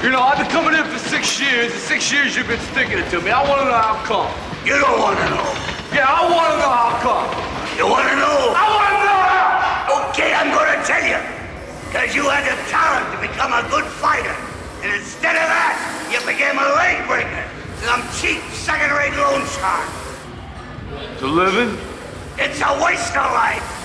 You know, I've been coming in for 6 years. In 6 years, you've been sticking it to me. I want to know how come. You don't want to know. Yeah, I want to know how come. You want to know? I want to know how. Okay, I'm going to tell you. Because you had the talent to become a good fighter. And instead of that, you became a leg breaker. Some cheap, second-rate loan shark. To living? It's a waste of life.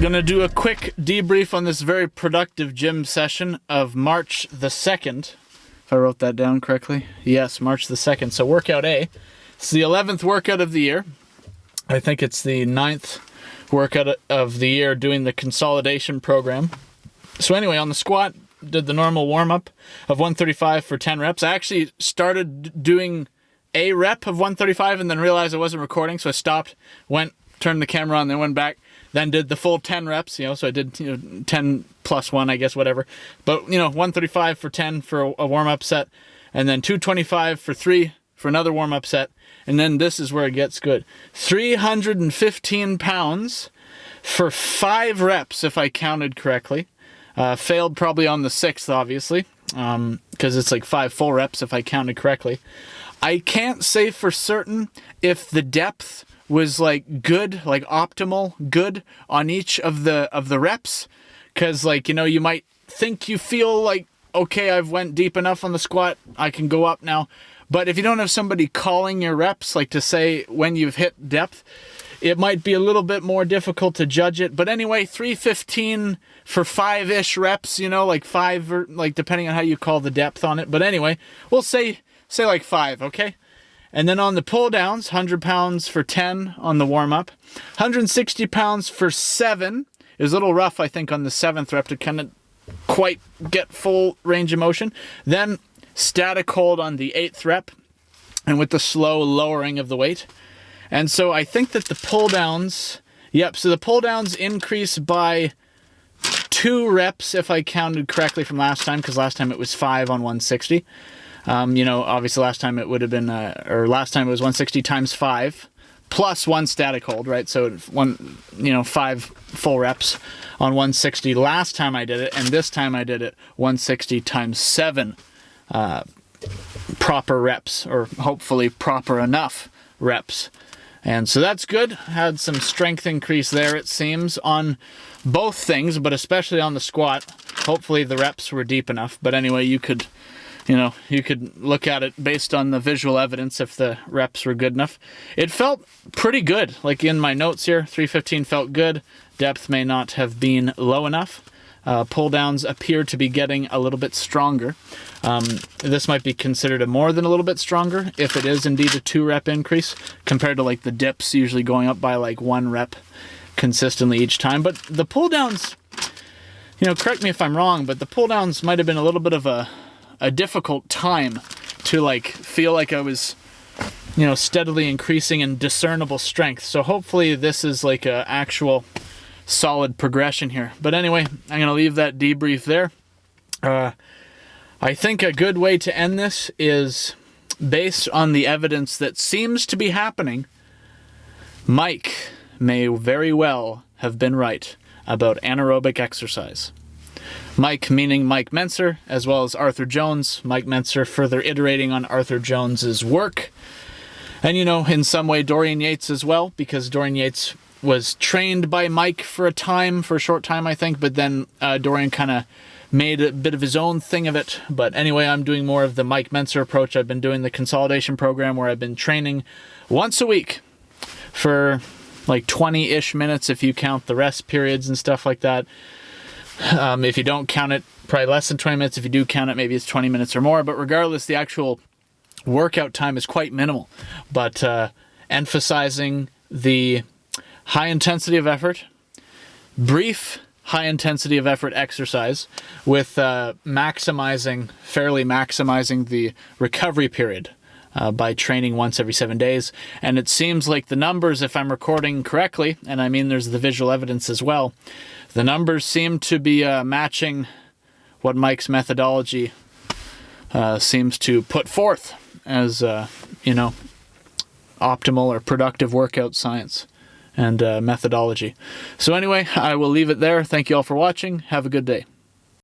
Gonna do a quick debrief on this very productive gym session of March the 2nd. If I wrote that down correctly. Yes, March the 2nd. So workout A. It's the 11th workout of the year. I think it's the 9th workout of the year doing the consolidation program. So anyway, on the squat, did the normal warm-up of 135 for 10 reps. I actually started doing a rep of 135 and then realized I wasn't recording, so I stopped, turned the camera on, then went back. Then did the full 10 reps, so I did 10 plus 1, I guess, whatever. But, 135 for 10 for a warm-up set, and then 225 for 3 for another warm-up set. And then this is where it gets good. 315 pounds for 5 reps, if I counted correctly. Failed probably on the 6th, obviously, because it's like 5 full reps if I counted correctly. I can't say for certain if the depth was like good, like optimal good on each of the reps, because you might think you feel like, okay, I've went deep enough on the squat, I can go up now. But if you don't have somebody calling your reps, like to say when you've hit depth, it might be a little bit more difficult to judge it. But anyway, 315 for 5-ish reps, like 5, or like depending on how you call the depth on it. But anyway, we'll say like 5, okay? And then on the pull downs, 100 pounds for 10 on the warm up, 160 pounds for 7. It was a little rough, I think, on the 7th rep to kind of quite get full range of motion. Then static hold on the 8th rep, and with the slow lowering of the weight. And so I think that the pull downs, so the pull downs increase by 2 reps if I counted correctly from last time, because last time it was 5 on 160. Obviously last time it would have been, last time it was 160 times 5 plus 1 static hold, right? So 5 full reps on 160 last time I did it, and this time I did it 160 times 7 proper reps, or hopefully proper enough reps. And so that's good. Had some strength increase there, it seems, on both things, but especially on the squat. Hopefully the reps were deep enough. But anyway, you could look at it based on the visual evidence if the reps were good enough. It felt pretty good. Like in my notes here, 315 felt good. Depth may not have been low enough. Pull downs appear to be getting a little bit stronger. This might be considered a more than a little bit stronger if it is indeed a 2-rep increase compared to like the dips usually going up by like 1 rep consistently each time. But the pull downs, correct me if I'm wrong, but the pull downs might have been a little bit of a difficult time to like feel like I was, steadily increasing in discernible strength. So hopefully this is like a actual solid progression here. But anyway, I'm going to leave that debrief there. I think a good way to end this is based on the evidence that seems to be happening. Mike may very well have been right about anaerobic exercise. Mike meaning Mike Mentzer, as well as Arthur Jones. Mike Mentzer further iterating on Arthur Jones's work. And in some way Dorian Yates as well, because Dorian Yates was trained by Mike for a short time, I think, but then Dorian kind of made a bit of his own thing of it. But anyway, I'm doing more of the Mike Mentzer approach. I've been doing the consolidation program where I've been training once a week for like 20-ish minutes if you count the rest periods and stuff like that. If you don't count it, probably less than 20 minutes. If you do count it, maybe it's 20 minutes or more. But regardless, the actual workout time is quite minimal. But emphasizing the high intensity of effort, brief high intensity of effort exercise with fairly maximizing the recovery period by training once every 7 days. And it seems like the numbers, if I'm recording correctly, and I mean there's the visual evidence as well, the numbers seem to be matching what Mike's methodology seems to put forth as, optimal or productive workout science and methodology. So anyway, I will leave it there. Thank you all for watching. Have a good day.